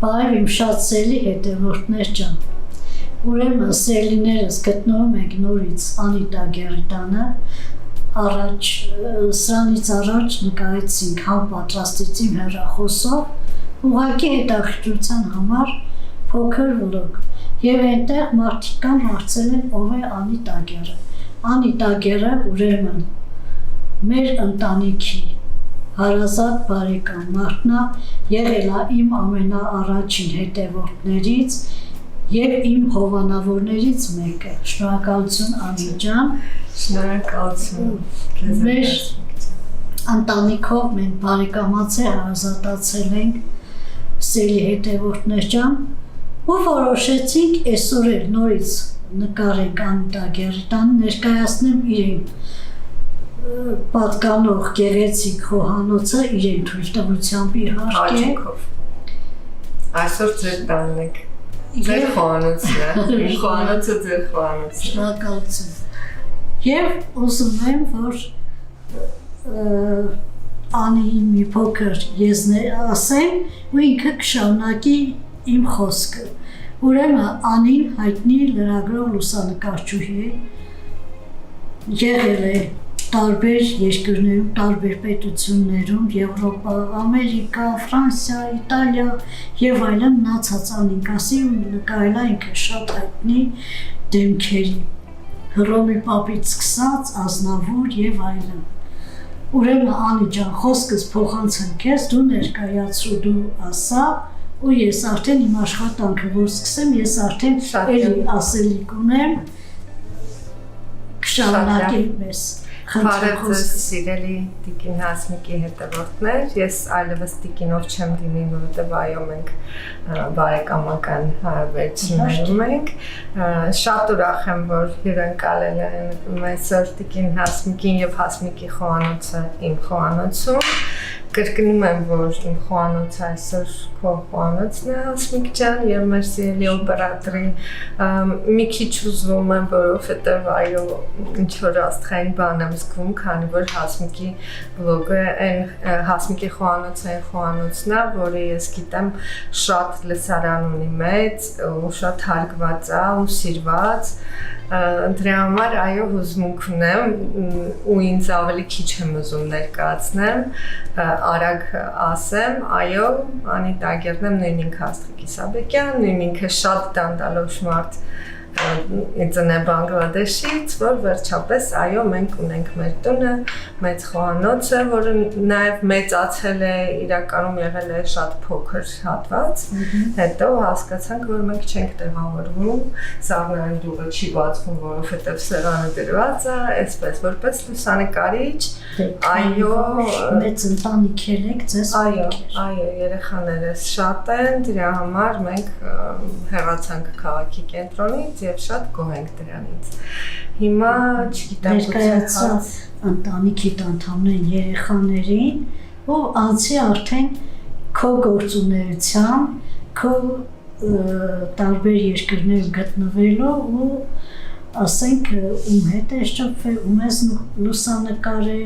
Բայց իմ շատ սելի հետևորդներ ջան։ Ուրեմն սելիներս գտնվում ենք նորից Անիտա Գերդանը, սրանից առաջ նկարեցինք համ պատրաստից իմ հեռախոսով, ուղղակի հետաքրքրության համար փոքր վլոգ, եւ այնտեղ մարդիկ կան հարցել են ով է Անիտա Գերը։ Անիտա Գերը ուրեմն մեր ընտանիքի հարազատ բարեկամ մարդն է, եղել է իմ ամենաառաջին հետևորդներից եւ իմ հովանավորներից մեկը։ Շնորհակալություն Անի ջան։ Շնորհակալություն։ Մեր ընտանիքով մենք բարեկամացել հարազատացել ենք սերի հետևորդներ ջան ու որոշեցինք այսօր էլ նորից նկարենք Անիտա Գերդան, ներկայացնեմ իրեն պատկանող գեղեցիկ խոհանոցը իրեն թույլտվությամբ իհարկե։ Այսօր ձեր տանն եք։ Ձեր խոհանոցն է, իմ խոհանոցը ձեր խոհանոցն է։ Շնորհակալություն։ Եվ ուզում եմ, որ Անի մի փոքր եզներ ասեմ ու ինքը կշարունակի իմ խոսքը։ Ուրեմն Անին հայտնի լրագրող լուսանկարչուհի է, եղել է տարբեր երկրներում, տարբեր պետություններում, Եվրոպա, Ամերիկա, Ֆրանսիա, Իտալիա եւ այլն մնացած Անին կասի ու նկարել է ինքը շատ հայտնի դեմքերի, Հռոմի պապից սկսած, Ազնավուր եւ այլն։ Ուրեմն Անի ջան, խոսքս փոխանցեմ քեզ, դու ներկայացրու, դու ասա ու ես արդեն իմ աշխատանքը որ սկսեմ, ես արդեն էլի ասելիք ունեմ, կշարունակեմ մեզ։ Բարև ձեզ սիրելի Տիկին Հասմիկի հետևորդներ, ես այլևս Տիկինով չեմ դիմի, որովհետև այո մենք բարեկամական հարաբերություններում ենք։ Շատ ուրախ եմ, որ հյուրընկալել են այսօր Տիկին Հասմիկին եւ Հասմիկի խոհանոցը իմ խոհանոցում։ Կրկնում եմ, որ իմ խոհանոցը այսօր քո խոհանոցն է, Հասմիկ ջան, եւ մեր սիրելի օպերատորի մի քիչ ուզում եմ, որովհետեւ այո, ինչ որ աստղային բան եմ զգում, քանի որ Հասմիկի բլոգը այն Հասմիկի խոհանոցը այն խոհանոցն է, որը ես գիտեմ շատ լսարան ունի մեծ ու շատ հարգված է ու սիրված։ Դրա համար այո հուզմունք ունեմ ու ինձ ավելի քիչ եմ ուզում ներկայացնեմ, արագ ասեմ, այո, Անիտա Գերդն եմ նույն ինքը Աստղիկ Իսաբեկյան, նույն ինքը շատ դանդալոշ մարդ ծնե Բանգլադեշից, որ վերջապես այո մենք ունենք մեր տունը, մեծ խոհանոցը, որը նաև մեծացել է, իրականում եղել է շատ փոքր հատված, հետո հասկացանք, որ մենք չենք տեղավորվում, սաղնային դուռը չի բացվում, որովհետև սեղանը դրված է, այսպես որպես լուսանկարիչ, այո, մեծ ընտանիք եք ձեզ։ Այո, երեխաներս շատ են, դրա համար մենք հեռացանք քաղաքի կենտրոնից եւ շատ գոհ ենք դրանից։ Հիմա չգիտեմ ներկայացած ընտանիքի անդամներին երեխաներին ու անցի արդեն քո գործունեության, քո տարբեր երկրներում գտնվելով ու ասենք ում հետ է շփվել, ում ես լուսանկարել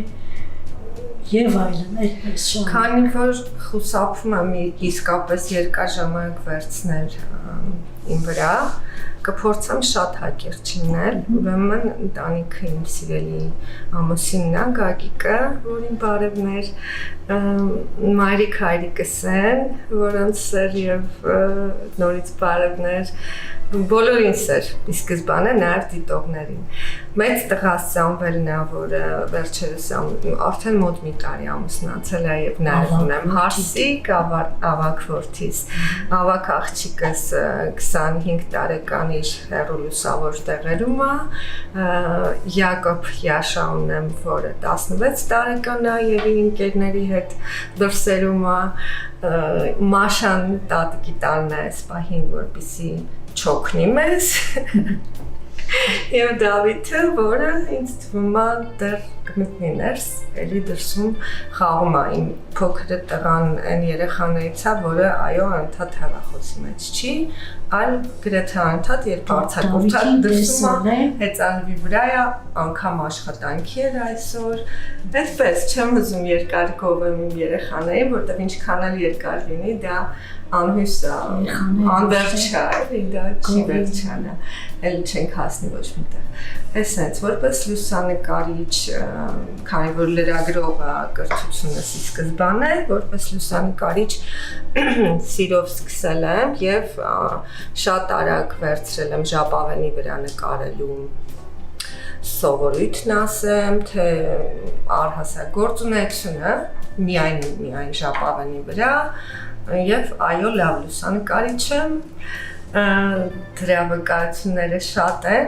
եւ այլն, այդպես շատ։ Քանի որ խուսափում եմ իսկապես երկար ժամանակ վերցնել իմ վրա, կփորձեմ շատ հակիրճ լինել, ուրեմն ընտանիքը իմ սիրելի ամուսինն է, Գագիկը, որ իմ բարևներ, մայրիկ հայրիկս են, որոնց սեր եւ նորից բարևներ, բոլորին սեր, ի սկզբանե նաև դիտողներին։ Մեծ տղաս Սամվելն է, որը վերջերս արդեն մոտ մի տարի ամուսնացել է եւ նաև ունեմ հարսիկ, ավակ որդիս, ավակ աղջիկս 25 տարեկան իր հեռու լուսավոր տեղերում է, Յակոբ Յաշա ունեմ, որը 16 տարեկան է եւ իր ընկերների հետ դրսերում է, Մաշան տատիկի տանն է այս պահին, որպեսզի չօգնի մեզ եւ Դավիթը, որը ինձ թվում է դեռ կմտնի ներս, էլի դրսում խաղում է, իմ փոքր տղան այն երեխաներից է, որը այո անընդհատ հեռախոսի մեջ չի, այլ գրեթե անընդհատ երբ արձակուրդը դրսում է, հեծանվի վրա է, անգամ աշխատանքի էր այսօր, այդպես չեմ ուզում երկար գովեմ իմ երեխաներին, որտեղ ինչքան էլ երկար լինի, դա անհույս անվերջ է, էլի դա չի վերջանա, էլ չենք հասնի ոչ միտեղ։ Այսպես, որպես լուսանկարիչ, քանի որ լրագրողը կրթությունս ի սկզբան է, որպես լուսանկարիչ սիրով սկսել եմ եւ շատ արագ վերցրել եմ ժապավենի վրա նկարելու սովորույթն ասեմ, թե առհասարակ գործունեությունը միայն ժապավենի վրա եւ այո լավ լուսանկարիչ եմ դրա վկայությունները շատ են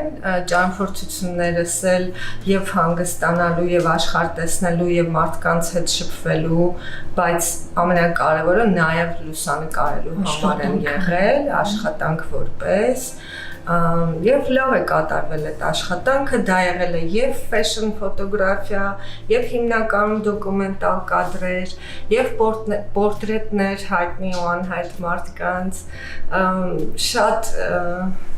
ճանապարհորդություններս էլ եւ հանգստանալու եւ աշխարհ տեսնելու եւ մարդկանց հետ շփվելու բայց ամենակարևորը նաեւ լուսանկարելու համար են եղել աշխատանք որպես Եվ լավ է կատարվել այդ աշխատանքը, դա եղել է եւ fashion ֆոտոգրաֆիա, եւ հիմնականում դոկումենտալ կադրեր, եւ պորտրետներ հայտնի ու անհայտ մարդկանց, շատ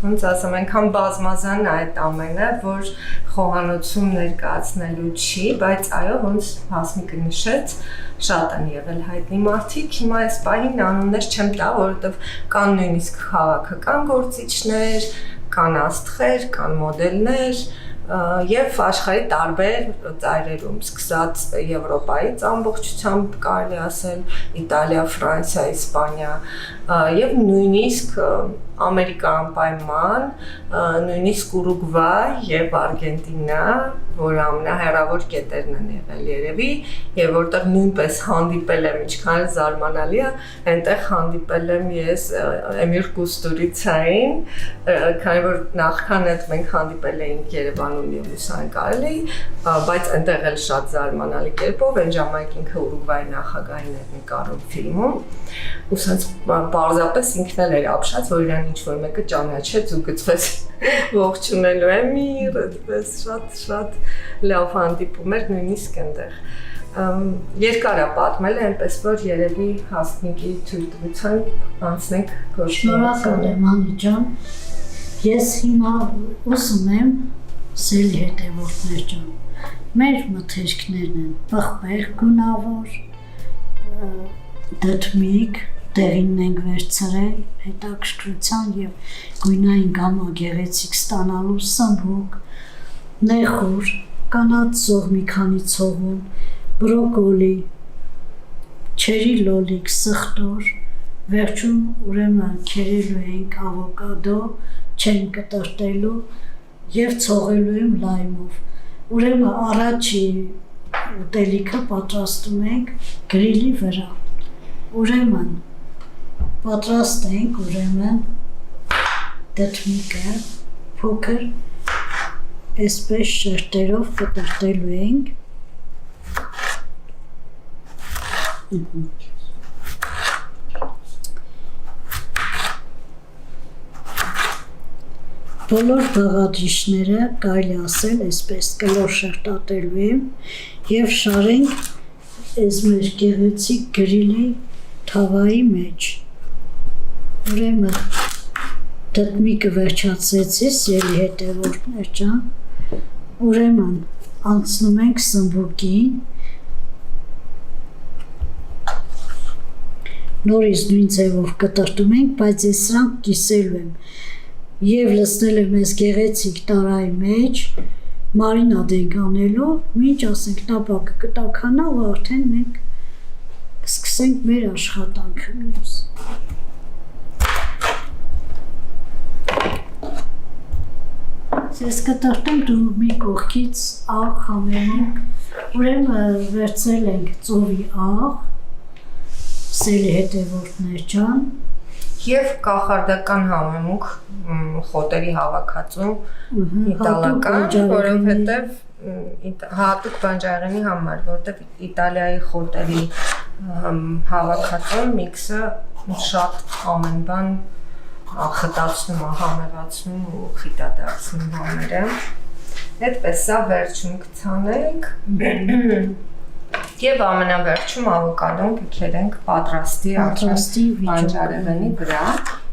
ոնց ասեմ, այնքան բազմազան է այդ ամենը, որ խոհանոցում ներկայացնելու չի, բայց այո, ոնց Հասմիկը նշեց, շատ են եղել հայտնի մարդիկ, հիմա այս պահին անուններ չեմ տա, որովհետև կան նույնիսկ քաղաքական գործիչներ, կան աստղեր, կան մոդելներ եւ աշխարհի տարբեր ծայրերում, սկսած Եվրոպայից ամբողջությամբ կարելի ասել, Իտալիա, Ֆրանսիա, Իսպանիա եւ նույնիսկ Ամերիկա անպայման, նույնիսկ Ուրուգվայ եւ Արգենտինա, որ ամենահեռավոր կետերն են եղել երևի, եւ որտեղ նույնպես հանդիպել եմ, ինչքան զարմանալի է, այնտեղ հանդիպել եմ ես Էմիր Կուստուրիցային, քանի որ նախքան այդ մենք հանդիպել էինք Երևանում եւ լուսանկարել էի, բայց այնտեղ էլ շատ զարմանալի կերպով, այն ժամանակ ինքը Ուրուգվայի նախագահին էր նկարում ֆիլմում, ու սենց պարզապես ինքն էլ էր ապշած, որ իրան ինչ-որ մեկը ճանաչեց ու գծվեց ողջունելու Էմիր, այդպես շատ լավ հանդիպում էր նույնիսկ այնտեղ։ Երկար է պատմել, այնպես որ երևի Հասմիկի թույլտվության անցնենք Շնորհակալ եմ Անի ջան։ Ես հիմա ուզում եմ սելի հետևորդներ ջան։ Մեր մթերքներն են պղպեղ, գունավոր, դդմիկ, տեղին ենք վերցրել հետաքրքրության եւ գույնային գամա գեղեցիկ ստանալու սմբուկ, նեխուր, կանաչ ծող մի քանի ցողուն, բրոկոլի, չերի լոլիկ, սխտոր, վերջում ուրեմն քերելու ենք ավոկադո, չեն կտրտելու եւ ցողելու եմ լայմով։ Ուրեմն առաջի ուտելիքը պատրաստում ենք գրիլի վրա։ Ուրեմն պատրաստ ենք ուրեմն դդմիկը փոքր այսպես շերտերով կտրտելու ենք բոլոր բաղադրիչները կարելի ասել այսպես կլոր շերտատելու եմ եւ շարենք այս մեր գեղեցիկ գրիլի թավայի մեջ Ուրեմն դդմիկը վերջացրեցիս ելի հետևորդներ ջան, ուրեմն անցնում ենք սմբուկին, նորից նույն ձևով կտրտում ենք, բայց ես սրանք կիսելու եմ եւ լցնել եմ այս գեղեցիկ տարայի մեջ, մարինադ ենք անելու, մինչ ասենք տապակը կտաքանա ու արդեն մենք կսկսենք մեր աշխատանքը մյուս։ Ես կտրտեմ դու մի կողքից աղ համենենք, ուրեմն վերցրել ենք ծովի աղ, սելի հետևորդներ ջան, եւ կախարդական համեմուկ խոտերի հավաքածու իտալական, որովհետեւ հատուկ բանջարեղենի համար, որովհետեւ Իտալիայի խոտերի հավաքածուն միքսը շատ ամեն բան խտացնում, համեղացնում ու խիտադարձնում բաները։ Այդպես սա վերջում կցանենք եւ ամենավերջում ավոկադոն կքերենք պատրաստի բանջարեղենի վրա։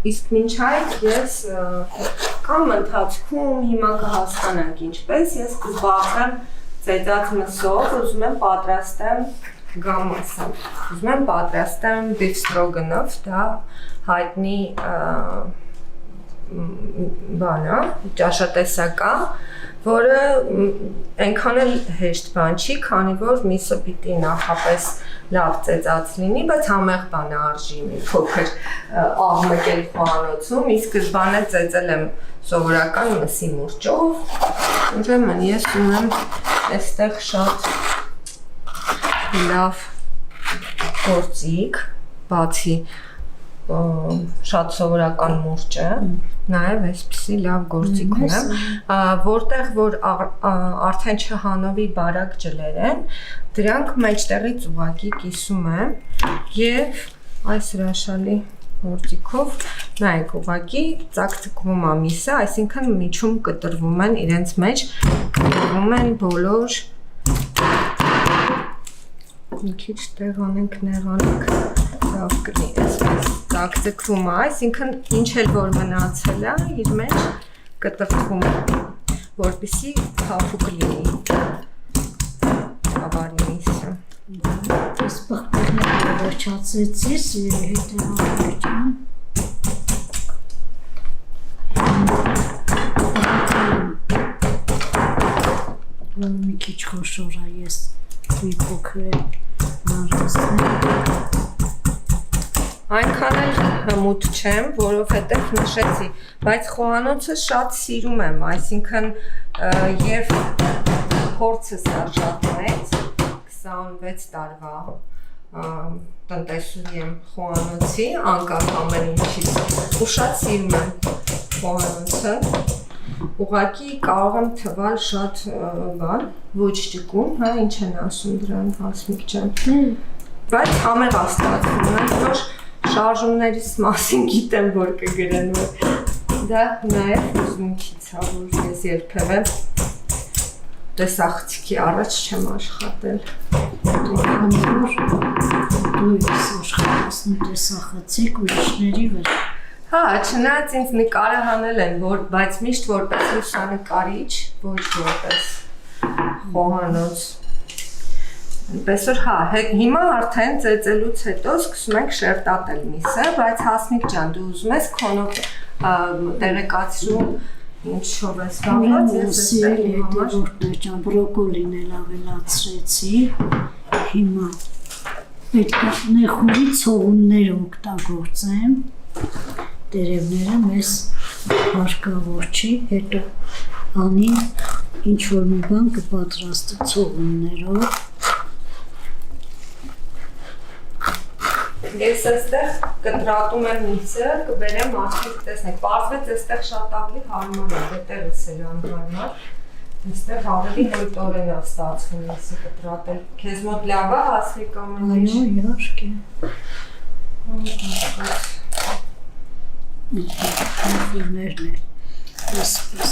Իսկ մինչ այդ ես կամ ընթացքում հիմա կհասկանանք ինչպես ես կզբաղվեմ ծեծած մսով, ուզում եմ պատրաստեմ գամասը։ Ուզում եմ պատրաստեմ beef stroganoff, դա հայտնի բանա, ճաշատեսակա, որը այնքան էլ հեշտ բան չի, քանի որ միսը պիտի նախապես լավ ծեծած լինի, բայց համեղ բան արժի մի փոքր աղմկել խոհանոցում, իսկ սկզբանե ծեծել եմ սովորական մսի մուրճով, ուրեմն ես ունեմ այստեղ շատ լավ գործիք, բացի շատ սովորական մուրճը, նաև այսպիսի լավ գործիք ունեմ, որտեղ որ արդեն չհանովի բարակ ջլեր են, դրանք մեջտեղից ուղղակի կիսում եմ եւ այս հրաշալի գործիքով նայեք ուղղակի ծակծկվում է միսը, այսինքն միջում կտրվում են իրենց մեջ, կտրվում են բոլոր մի քիչ տեղանենք, նեղանենք, լավ կլինի, այսպես ծակծկվում է, այսինքն ինչ էլ որ մնացել է, իր մեջ կտրվում է, որպեսզի փափուկ լինի ավարի միսը։ Այս պղպեղները վերջացեցի, սիրելի հետևանքին։ Մի քիչ խոշոր է, ես մի փոքր Այնքան էլ հմուտ չեմ, որովհետև նշեցի, բայց խոհանոցը շատ սիրում եմ, այսինքն եւ փորձս է շատ մեծ, 26 տարվա տնտեսուհի եմ խոհանոցի, անկախ ամեն ինչից, ու շատ սիրում եմ խոհանոցը, ուղղակի կարող եմ թվալ շատ բան, ոչ ճկուն, հա, ինչ են ասում դրան, Հասմիկ ջան, բայց համեղ աստվածում եմ, որ շարժումներից մասին գիտեմ, որ կգրեն, որ դա նաև հուզմունքից է, որ ես երբևէ տեսախցիկի առաջ չեմ աշխատել։ Դու ես աշխատացնում տեսախցիկ ուրիշների վրա։ Հա, չնայած ինձ նկարահանել են, բայց միշտ որպես լուսանկարիչ, ոչ որպես խոհանոց։ Այնպես որ հա, հիմա արդեն ծեծելուց հետո սկսում ենք շերտատել միսը, բայց Հասմիկ ջան, դու ուզում ես քոնով տեղեկացրու ինչով ես կապված, ես սիրելի հետևորդներ ջան, բրոկոլին էլ ավելացրեցի, հիմա պետք է նեխուրի ցողուններ օգտագործեմ, տերևները մեզ հարկավոր չի, հետո Անին ինչ-որ մի բան կպատրաստի ցողուններով։ Ես այստեղ կտրատում եմ միսը, կբերեմ մարդիկ տեսնեք, պարզվեց այստեղ շատ ավելի հարմար է, հետևս էլ անհարմար, այստեղ ավելի հոյտորեն է ստացվում միսը կտրատել, քեզ մոտ լավ է Հասմիկ ամեն ինչ։ Այո, իհարկե։ Ֆիլմերն էլ այսպես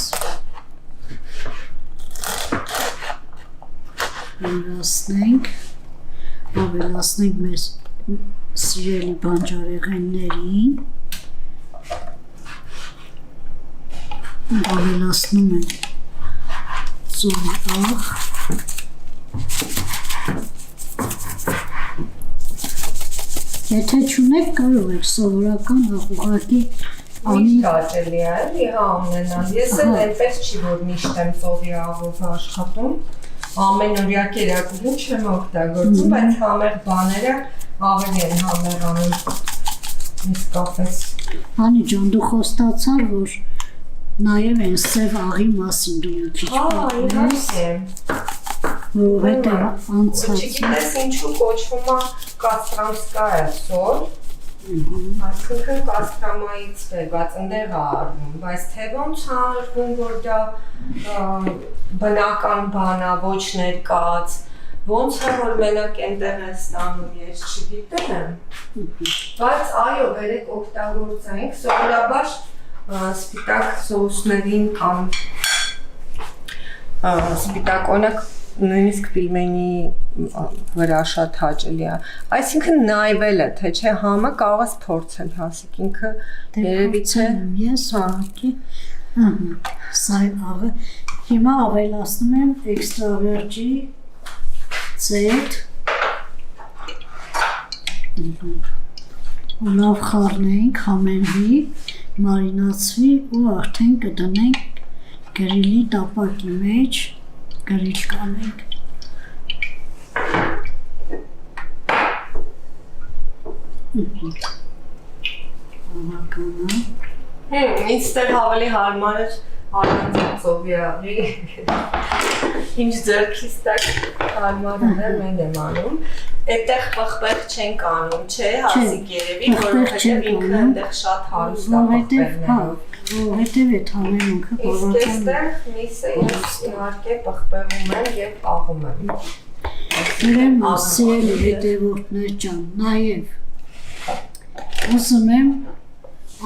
ավելացնենք մեզ սիրելի բանջարեղեններին, ավելացնում ենք ծորախ, եթե չունեք կարող եք սովորական աղուղակի Միշտ հաճելի է, էլի հա ունենալ, ես էլ այնպես չի, որ միշտ եմ ծովի աղով աշխատում, ամենօրյա կերակուրում չեմ օգտագործում, բայց համեղ բաները ավելի են համեղանում, իսկապես։ Անի ջան, դու խոստացար, որ նաև են սև աղի մասին դու մի քիչ որովհետև անցած։ Չգիտես ինչու կոչվում է կաստրամսկայա սոլ, այսինքն կաստրամայից բերված ընդեղ է արվում, բայց թե ոնց է արվում, որ դա բնական բան է, ոչ ներկած, ոնց է որ մենակ այնտեղ է ստանում, ես չգիտեմ, բայց այո, վերեք օգտագործենք, սովորաբար սպիտակ սոուսներին կամ սպիտակ օրինակ նույնիսկ պիլմենի վրա շատ հաճելի է, այսինքն նայվել է, թե չէ համը կարող ես փորձել Հասիկ, ինքը երևի թե ես հակի, սա աղը, հիմա ավելացնում եմ էքստրավերջի ծետ, ու լավ խառնենք, համենվի, մարինացվի ու արդեն կդնենք գրիլի տապակի մեջ, գրիլ կանենք։ Ինձ ավելի հարմար էր առանձնացով եղի, ինչ ձերքիս տակ հարմար ուներ մենք եմ անում, այդտեղ պղպեղ չենք անում, չէ, հասիկ երևի, որովհետև ինքը այնտեղ շատ հարուստ է պղպեղներով։ Որովհետև այդ համենունքը Իսկ այստեղ միսը իհարկե պղպեղում եմ և աղում եմ։ Ուրեմն սիրելի հետևորդներ ջան, նաև ուզում եմ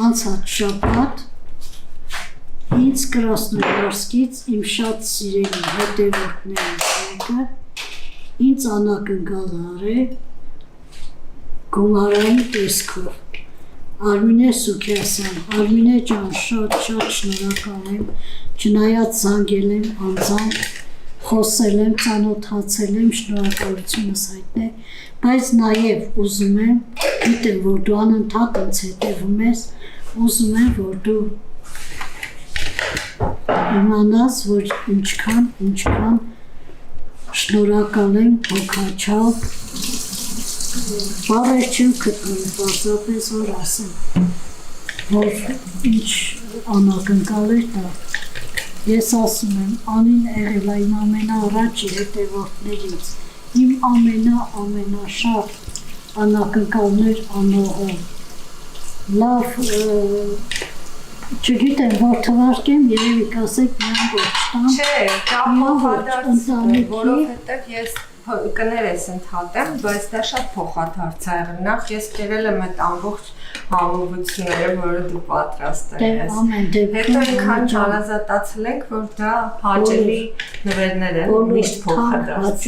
անցած շաբաթ ինձ Կրասնոյարսկից իմ շատ սիրելի հետևորդներից մեկը ինձ անակնկալ արել գումարային տեսքով։ Արմինե Սուքիասյան, Արմինե ջան, շատ շնորհակալ եմ, չնայած զանգել եմ անձամբ, խոսել եմ, ծանոթացել եմ, շնորհակալությունս հայտնել, բայց նաև ուզում եմ, գիտեմ, որ դու անընդհատ ինձ հետևում ես, ուզում եմ, որ դու իմանաս, որ ինչքան շնորհակալ եմ, հոգաչավ, բառեր չեմ գտնում, պարզապես որ ասեմ, որ ինչ անակնկալ էր դա։ Ես ասում եմ, Անին եղել է իմ ամենաառաջի հետևորդներից, իմ ամենաշատ անակնկալներ անողը, լավ, չգիտեմ, որ թվարկեմ, երևի կասեք միան ոչ տամ, Չէ, դա փոխադարձ է, որովհետև ես կներես ընդհատեմ, բայց դա շատ փոխադարձ է եղել, նախ ես կերել եմ այդ ամբողջ համովությունները, որը դու պատրաստել ես, հետո ինքան հարազատացել ենք, որ դա հաճելի նվերներ են, միշտ փոխադարձ։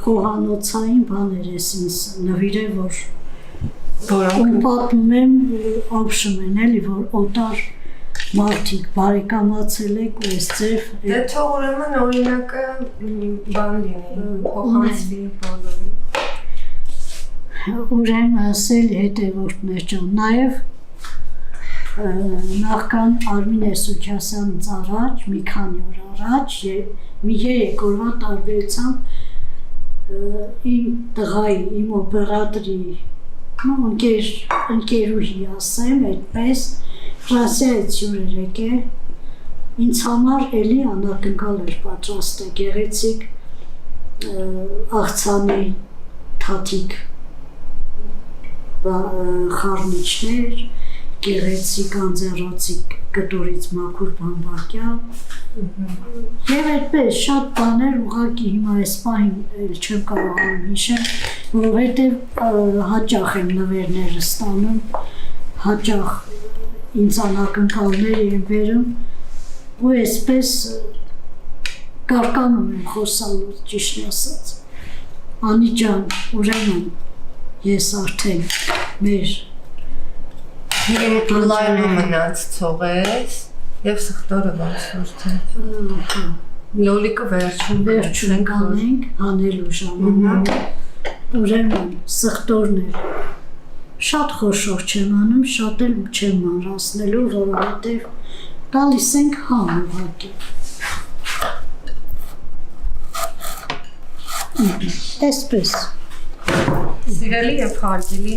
Խոհանոցային բաներ ես ինձ նվիրել, որ պատմում եմ ապշում են էլի, որ օտար մարդիկ բարեկամացել եք ու ես ձև Դե թող ուրեմն օրինակը բան լինի, փոխանցվի բոլորի։ Ուրեմն ասել հետևորդներ ջան, նաև նախքան Արմինե Սուքիասյանից առաջ, մի քանի օր առաջ, մի 3 օրվա տարբերությամբ իմ տղայի, իմ օպերատորի ընկերուհի ասեմ, այդպես Ֆրանսիայից հյուր էր եկել, ինձ համար էլի անակնկալ էր պատրաստել գեղեցիկ աղցանի թաթիկ խառնիչներ, գեղեցիկ անձեռոցիկ կտորից մաքուր բամբակյա և այդպես շատ բաներ ուղղակի հիմա այս պահին չեմ կարողանում հիշել, որովհետև հաճախ եմ նվերները ստանում, հաճախ ինձ անակնկալներ եմ բերում ու այսպես կարկանում եմ խոսալու ճիշտ ասած։ Անի ջան, ուրեմն ես արդեն մեր լայնում մնաց ցողես և սխտորը ոնց թե լոլիկը վերջում կանենք հանելու ժամանակ, ուրեմն սխտորներ շատ խոշոր չեմ անում, շատ էլ չեմ մանրացնելու, որովհետև տալիս ենք համ ուղղակի։ Այսպես։ Սիրելի և հարգելի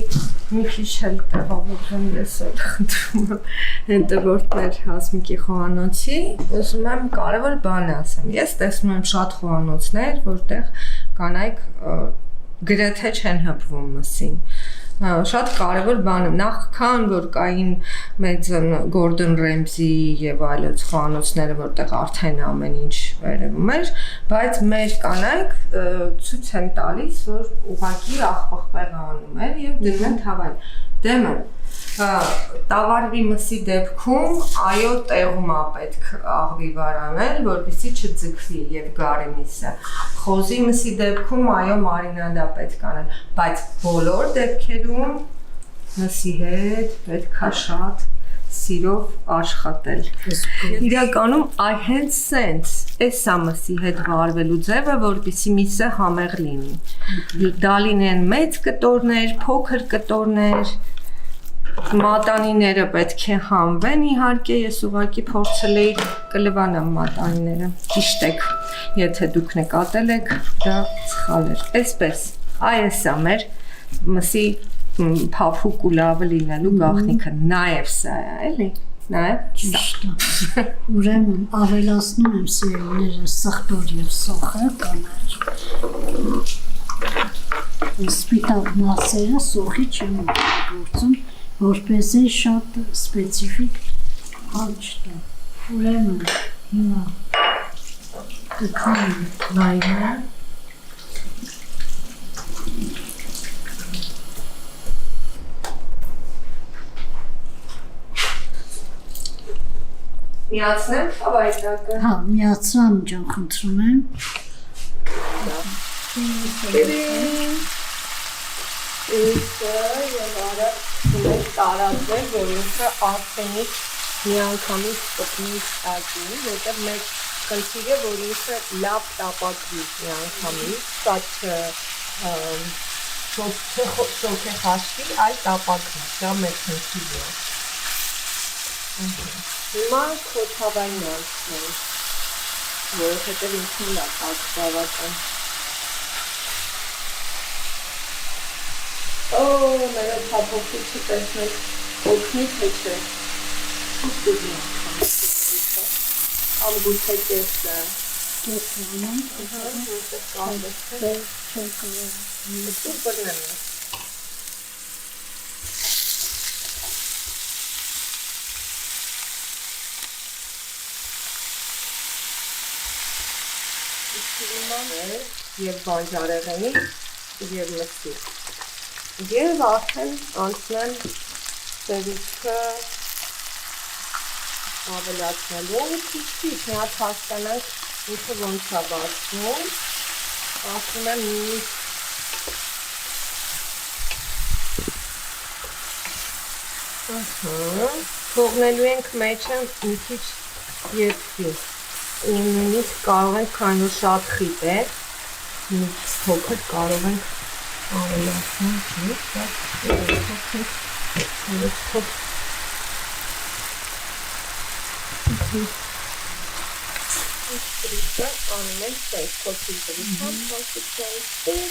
մի քիչ էլ տեղավորվեմ ես էլ խնդրում եմ հետևորդներ Հասմիկի խոհանոցի, ուզում եմ կարևոր բան ասեմ։ Ես տեսնում եմ շատ խոհանոցներ, որտեղ կանայք գրեթե չեն հպվում մսին։ Շատ կարևոր բան է, նախքան որ կային մեծ Գորդոն Ռեմզի և այլոց խոհանոցները, որտեղ արդեն ամեն ինչ վերևում էր, բայց մեր կանայք ցույց են տալիս, որ ուղղակի աղբղբեղ անում են և դնում են թավային։ Դեմը տավարվի մսի դեպքում այո տեղում է պետք աղվի վար անել, որպեսզի չձգվի և գարի միսը։ Խոզի մսի դեպքում այո մարինադա պետք անել, բայց բոլոր դեպքերում մսի հետ պետք է շատ սիրով աշխատել։ Իրականում հենց սենց այս ամսի հետ վարվելու ձևը, որպեսզի միսը համեղ լինի։ Դա լինեն մեծ կտորներ, փոքր կտորներ, մատանիները պետք է համվեն, իհարկե ես ուղղակի փորձել էի կլվանամ մատանիները։ Ճիշտ եք, եթե դուք նկատել եք, դա սխալ էր։ Այսպես, այս է մեր մսի փափուկ ու լավը լինելու գաղտնիքը, նաև սա է, էլի, նաև սա։ Ուրեմն ավելացնում եմ սիրելիները սխտոր եւ սոխը կանաչ։ Սպիտակ մասերը սոխի չեմ գործում, որպեսզի շատ սպეციფიկ հալ չտա։ Ուրեմն հիմա կքանեմ լայմը։ Միացնեմ հավայտակը։ Հա, միացրամ ջան, խնդրում եմ։ Իսկ եւ արա մենք տարածել, որ ինքը արսենիկ միանգամից կպնի ստակին, որտեղ մեր խնդիրը, որ ինքը լավ տապակվի միանգամից, շատ շոք է խաշվի, այլ տապակվի, դա մեր խնդիրը։ Հիմա քոթավային անցնեմ, որովհետև ինքն լավ ակտավական։ Մեր փափուկիչը տեսնեք, օգնի թե չէ։ Ամգութե կեսը։ Կեսը անեմ, Սուպերն եմ։ Եվ բանջարեղենի և մսի։ Եվ արդեն անցնեմ սևիցքը ավելացնելու քիչ մի հատ հասկանանք ինքը ոնց է բացվում։ Ասում եմ թողնելու ենք մեջը մի քիչ երբի։ Նույնիսկ կարող ենք քանի որ շատ խիտ է, մի փոքր կարող ենք ավելացնել, Իստրիկը անում ենք տես, կոչին տրիքան, կոչին տես,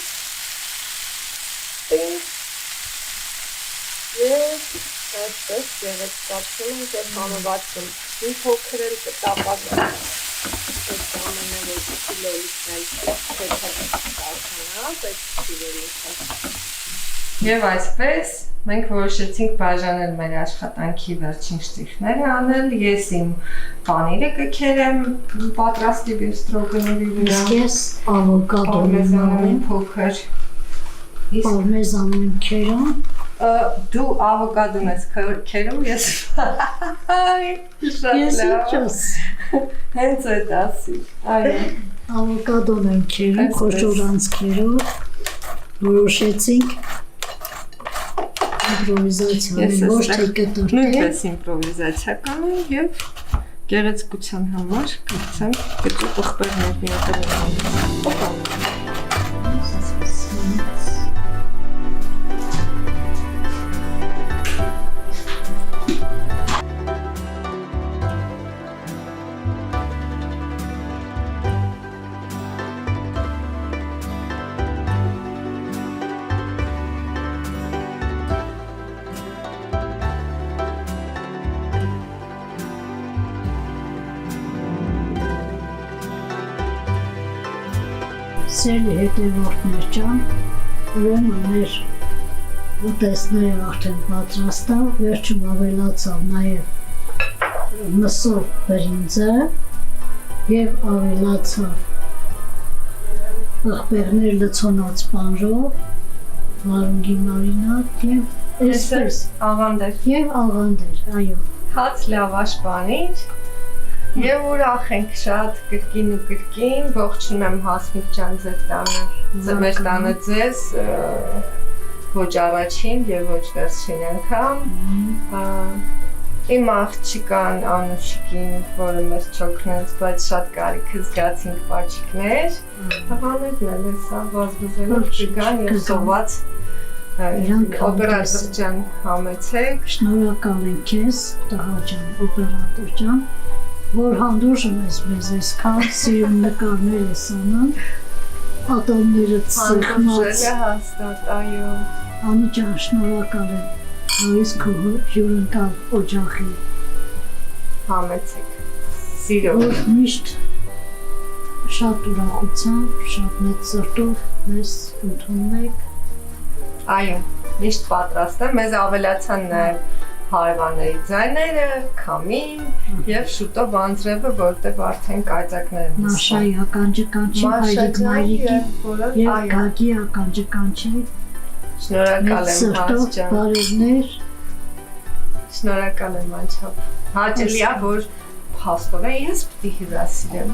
և այսպես գեղեցկացում ենք և համովածում, մի փոքր էլ կտապակը այս ամեները լոլիկներ պետք է Եվ այսպես մենք որոշեցինք բաժանել մեր աշխատանքի վերջին շտրիխները անել, ես իմ պանիրը կքերեմ պատրաստի բեստրոգանովի վրա, ես ավոկադոն եմ փոքր, պարմեզան եմ քերում, դու ավոկադոն ես քերում, ես շատ լավ, հենց այդ ասի, ավոկադոն եմ քերում, խոշորանց քերով, որոշեցինք իմպրովիզացիա, ոչ թե կտրտել։ Նույնպես իմպրովիզացիա կանեմ և գեղեցկության համար կգցեմ գծու պղպեղներ միատել Սիրելի հետևորդներ ջան, ուրեմն մեր ուտեստները արդեն պատրաստ է, վերջում ավելացավ նաև մսով բրինձը և ավելացավ պղպեղներ լցոնած պանրով, վարունգի մարինատ և այսպես աղանդեր, այո։ Հաց լավաշ պանիր Եվ ուրախ ենք շատ կրկին ու կրկին, ողջունում եմ Հասմիկ ջան ձեր տանը, մեր տանը ձեզ ոչ առաջին և ոչ վերջին անգամ, Իմ աղջիկան Անուշիկին, որը մեզ չօգնեց, բայց շատ կարիք զգացինք բաճիկներ, տղաներն էլ հեսա վազվզելով չգան և սոված օպերատոր ջան համեցեք։ Շնորհակալ եմ քեզ, տղա ջան, օպերատոր ջան, որ հանդուրժում ես մեզ այսքան սիրուն նկարներ ես անում, ատոմները ծխմած։ Հանդուրժել է հաստատ, այո։ Անի ջան, շնորհակալ եմ, նորից քո հյուրընկալ օջախի։ Համեցեք, սիրով։ Որ միշտ շատ ուրախությամբ, շատ մեծ սրտով մեզ ընդունում եք։ Այո, միշտ պատրաստ եմ, մեզ ավելացան նաև հարևանների ձայները, քամին և շուտով անձրևը, որտեղ արդեն կայծակներ են Նաշայի ականջկանչի, հայրիկ մայրիկի և գագի ականջկանչի, շնորհակալ եմ սրտով Հաս ջան, բարևներ, շնորհակալ եմ անչափ, հաճելի է, որ փաստորեն ես պիտի հյուրասիրեմ,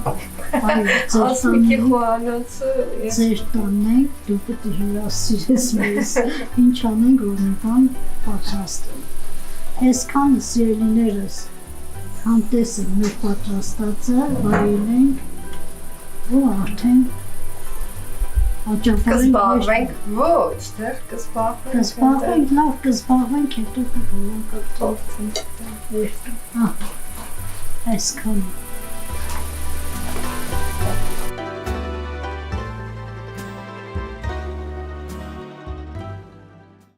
Հասմիկի խոհանոցը, ձեր տանն ենք, դու պիտի հյուրասիրես մեզ, ինչ անենք, որ մի բան պատրաստեմ։ Այսքանը սիրելիներս համտեսենք մեր պատրաստածը, վայելենք ու արդեն կզբաղվենք, ոչ, դեռ կզբաղվենք, լավ կզբաղվենք, հետո կգոլենք կթողցենք, այսքանը